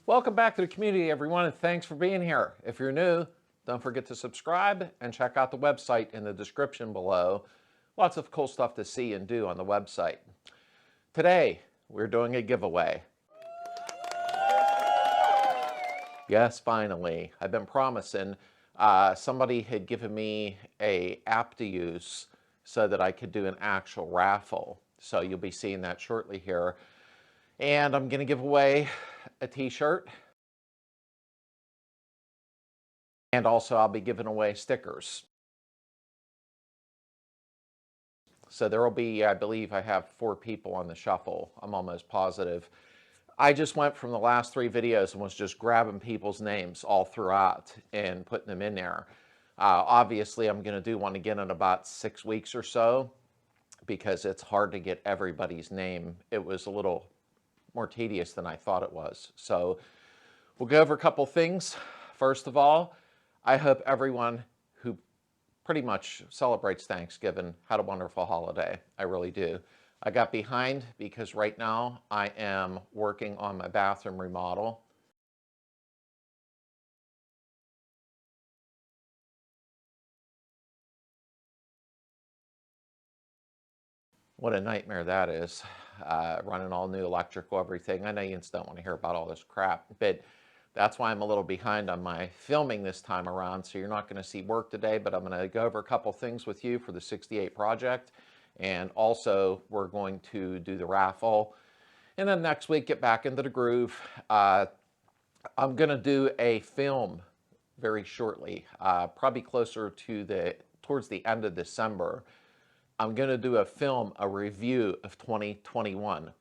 Welcome back to the community, everyone, and thanks for being here. If you're new, don't forget to subscribe and check out the website in the description below. Lots of cool stuff to see and do on the website. Today, we're doing a giveaway. Yes, finally. I've been promising. Somebody had given me an app to use so that I could do an actual raffle. So you'll be seeing that shortly here. And I'm going to give away a t-shirt. And also I'll be giving away stickers. So there will be, I believe I have 4 people on the shuffle. I'm almost positive. I just went from the last 3 videos and was just grabbing people's names all throughout and putting them in there. Obviously, I'm going to do one again in about 6 weeks or so because it's hard to get everybody's name. It was a little more tedious than I thought it was. So we'll go over a couple things. First of all, I hope everyone who pretty much celebrates Thanksgiving had a wonderful holiday. I really do. I got behind because right now I am working on my bathroom remodel. What a nightmare that is, running all new electrical, everything. I know you just don't want to hear about all this crap, but that's why I'm a little behind on my filming this time around. So you're not going to see work today, but I'm going to go over a couple things with you for the 68 project. And also we're going to do the raffle. And then next week, get back into the groove. I'm going to do a film very shortly, probably closer to towards the end of December. I'm going to do a review of 2021.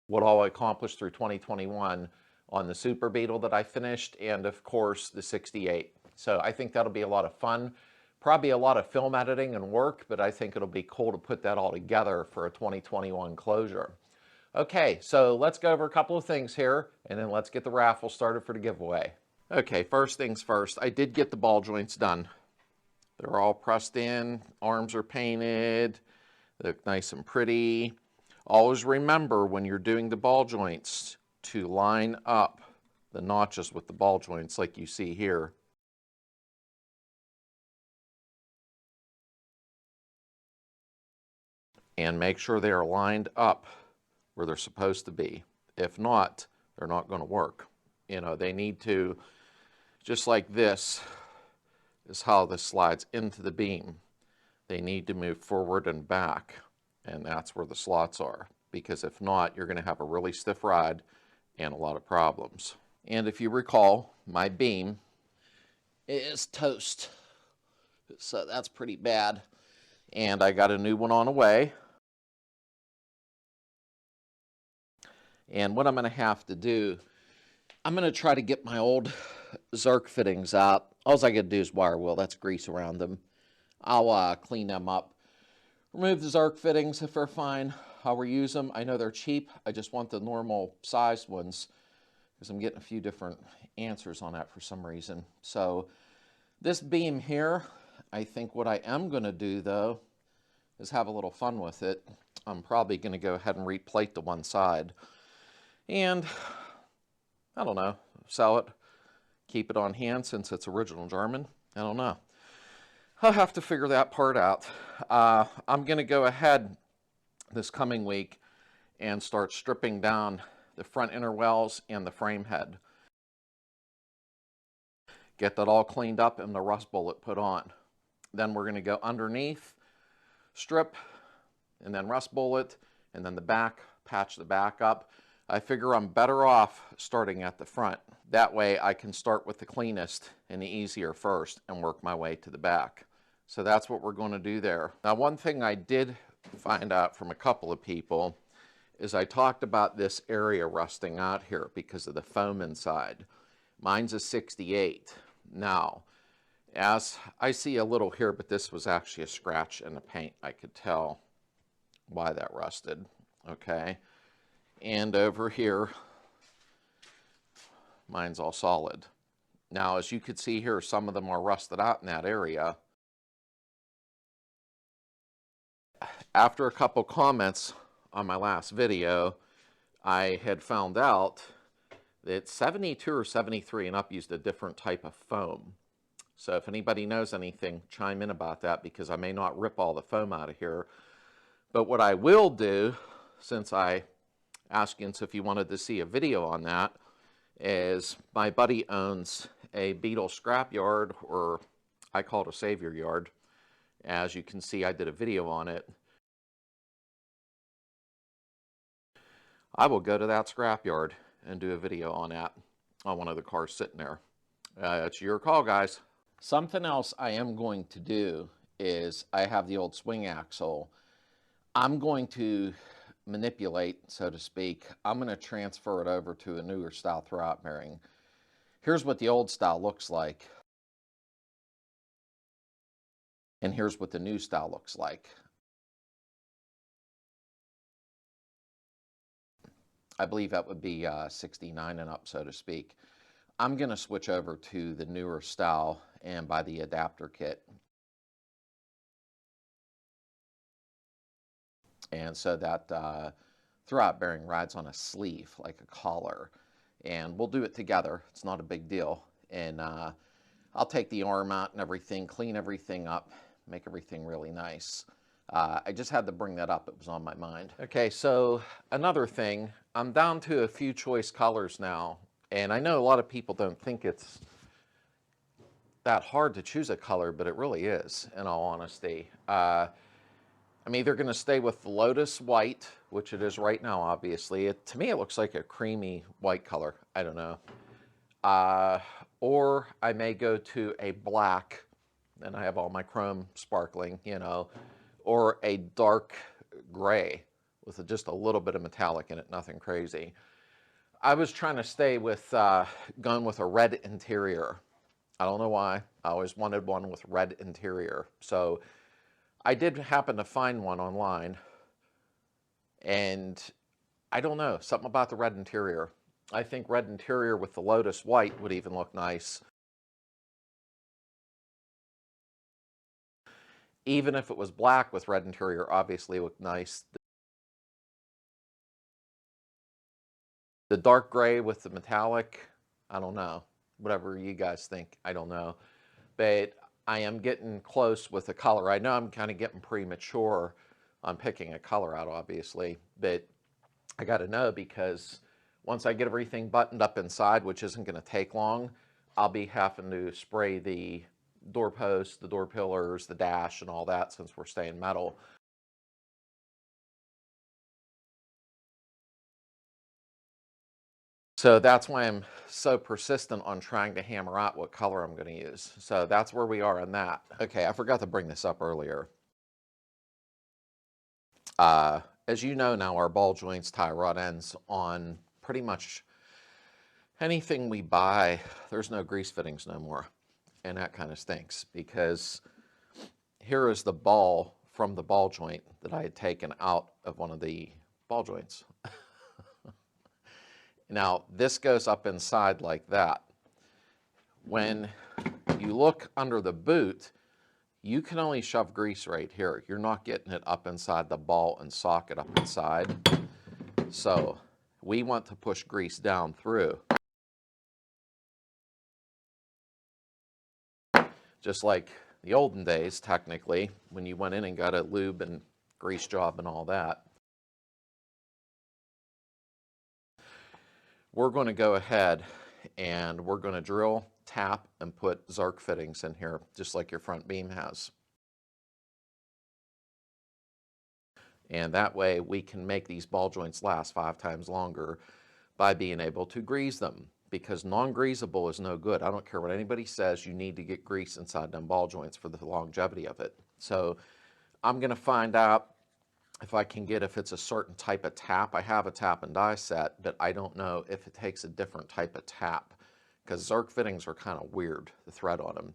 What all I accomplished through 2021 on the Super Beetle that I finished, and of course the 68. So I think that'll be a lot of fun. Probably a lot of film editing and work, but I think it'll be cool to put that all together for a 2021 closure. Okay, so let's go over a couple of things here, and then let's get the raffle started for the giveaway. Okay, first things first, I did get the ball joints done. They're all pressed in, arms are painted, they look nice and pretty. Always remember when you're doing the ball joints to line up the notches with the ball joints like you see here. And make sure they are lined up where they're supposed to be. If not, they're not going to work. You know, they need to, just like this is how this slides into the beam. They need to move forward and back, and that's where the slots are. Because if not, you're going to have a really stiff ride and a lot of problems. And if you recall, my beam is toast. So that's pretty bad. And I got a new one on the way. And what I'm going to have to do, I'm going to try to get my old Zerk fittings out. All I got to do is wire wheel. That's grease around them. I'll clean them up. Remove the Zerk fittings if they're fine. I'll reuse them. I know they're cheap. I just want the normal sized ones because I'm getting a few different answers on that for some reason. So this beam here, I think what I am going to do though is have a little fun with it. I'm probably going to go ahead and replate the one side. And I don't know, sell it, keep it on hand since it's original German. I don't know. I'll have to figure that part out. I'm going to go ahead this coming week and start stripping down the front inner wells and the frame head. Get that all cleaned up and the rust bullet put on. Then we're going to go underneath, strip, and then rust bullet, and then the back, patch the back up. I figure I'm better off starting at the front. That way I can start with the cleanest and the easier first and work my way to the back. So that's what we're going to do there. Now, one thing I did find out from a couple of people is I talked about this area rusting out here because of the foam inside. Mine's a 68. Now, as I see a little here, but this was actually a scratch in the paint. I could tell why that rusted, okay? And over here, mine's all solid. Now, as you can see here, some of them are rusted out in that area. After a couple comments on my last video, I had found out It's 72 or 73 and up used a different type of foam. So if anybody knows anything, chime in about that, because I may not rip all the foam out of here. But what I will do, since I asked you if you wanted to see a video on that, is my buddy owns a Beetle scrapyard, or I call it a savior yard. As you can see, I did a video on it. I will go to that scrapyard and do a video on that, on one of the cars sitting there. It's your call, guys. Something else I am going to do is, I have the old swing axle. I'm going to manipulate, so to speak. I'm going to transfer it over to a newer style throwout bearing. Here's what the old style looks like, and here's what the new style looks like. I believe that would be 69 and up, so to speak. I'm going to switch over to the newer style and buy the adapter kit. And so that throwout bearing rides on a sleeve, like a collar. And we'll do it together. It's not a big deal. And I'll take the arm out and everything, clean everything up, make everything really nice. I just had to bring that up. It was on my mind. Okay, so another thing, I'm down to a few choice colors now. And I know a lot of people don't think it's that hard to choose a color, but it really is, in all honesty. I'm either going to stay with the Lotus White, which it is right now, obviously. To me, it looks like a creamy white color. I don't know. Or I may go to a black, and I have all my chrome sparkling, you know, or a dark gray with just a little bit of metallic in it, nothing crazy. I was trying to stay with, going with a red interior. I don't know why. I always wanted one with red interior. So I did happen to find one online, and I don't know, something about the red interior. I think red interior with the Lotus White would even look nice. Even if it was black with red interior, obviously it looked nice. The dark gray with the metallic, I don't know. Whatever you guys think, I don't know. But I am getting close with the color. I know I'm kind of getting premature on picking a color out, obviously, but I got to know, because once I get everything buttoned up inside, which isn't going to take long, I'll be having to spray the doorposts, the door pillars, the dash, and all that, since we're staying metal. So that's why I'm so persistent on trying to hammer out what color I'm going to use. So that's where we are on that. Okay, I forgot to bring this up earlier. As you know now, our ball joints, tie rod ends on pretty much anything we buy. There's no grease fittings no more. And that kind of stinks, because here is the ball from the ball joint that I had taken out of one of the ball joints. Now, this goes up inside like that. When you look under the boot, you can only shove grease right here. You're not getting it up inside the ball and socket up inside. So we want to push grease down through. Just like the olden days, technically, when you went in and got a lube and grease job and all that. We're going to go ahead and we're going to drill, tap, and put Zark fittings in here, just like your front beam has. And that way we can make these ball joints last 5 times longer by being able to grease them, because non-greasable is no good. I don't care what anybody says, you need to get grease inside them ball joints for the longevity of it. So I'm going to find out if I can get, if it's a certain type of tap. I have a tap and die set, but I don't know if it takes a different type of tap, because Zark fittings are kind of weird, the thread on them.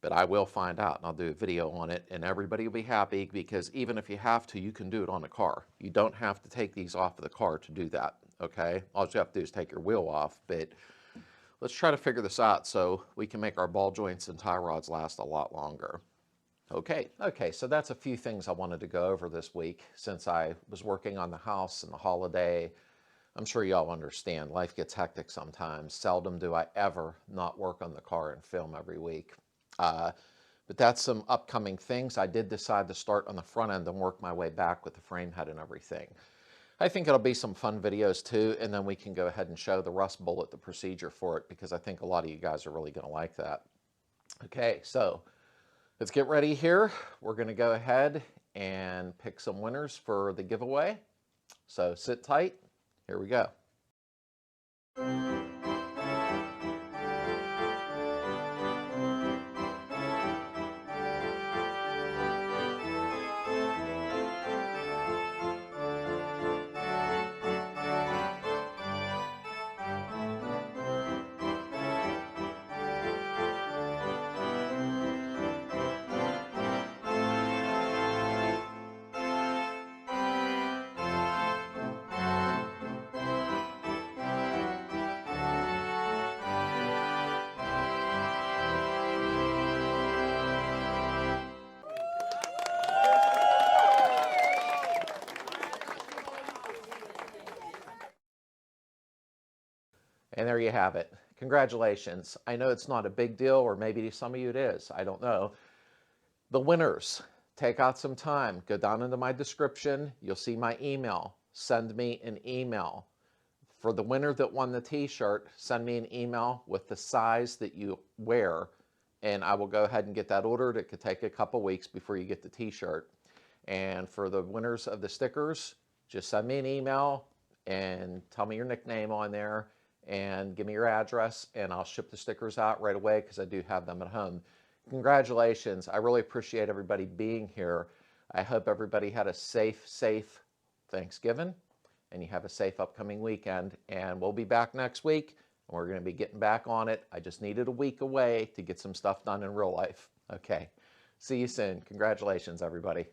But I will find out, and I'll do a video on it, and everybody will be happy, because even if you have to, you can do it on the car. You don't have to take these off of the car to do that, okay? All you have to do is take your wheel off, but let's try to figure this out so we can make our ball joints and tie rods last a lot longer. Okay, so that's a few things I wanted to go over this week since I was working on the house and the holiday. I'm sure y'all understand, life gets hectic sometimes. Seldom do I ever not work on the car and film every week. But that's some upcoming things. I did decide to start on the front end and work my way back with the frame head and everything. I think it'll be some fun videos too, and then we can go ahead and show the rust bullet, the procedure for it, because I think a lot of you guys are really going to like that. Okay, so let's get ready here. We're going to go ahead and pick some winners for the giveaway. So sit tight. Here we go. And there you have it. Congratulations. I know it's not a big deal, or maybe to some of you it is. I don't know. The winners, take out some time. Go down into my description. You'll see my email. Send me an email. For the winner that won the t-shirt, send me an email with the size that you wear, and I will go ahead and get that ordered. It could take a couple weeks before you get the t-shirt. And for the winners of the stickers, just send me an email and tell me your nickname on there and give me your address, and I'll ship the stickers out right away because I do have them at home. Congratulations. I really appreciate everybody being here. I hope everybody had a safe Thanksgiving, and you have a safe upcoming weekend. And we'll be back next week, and we're going to be getting back on it. I just needed a week away to get some stuff done in real life. Okay. See you soon. Congratulations, everybody.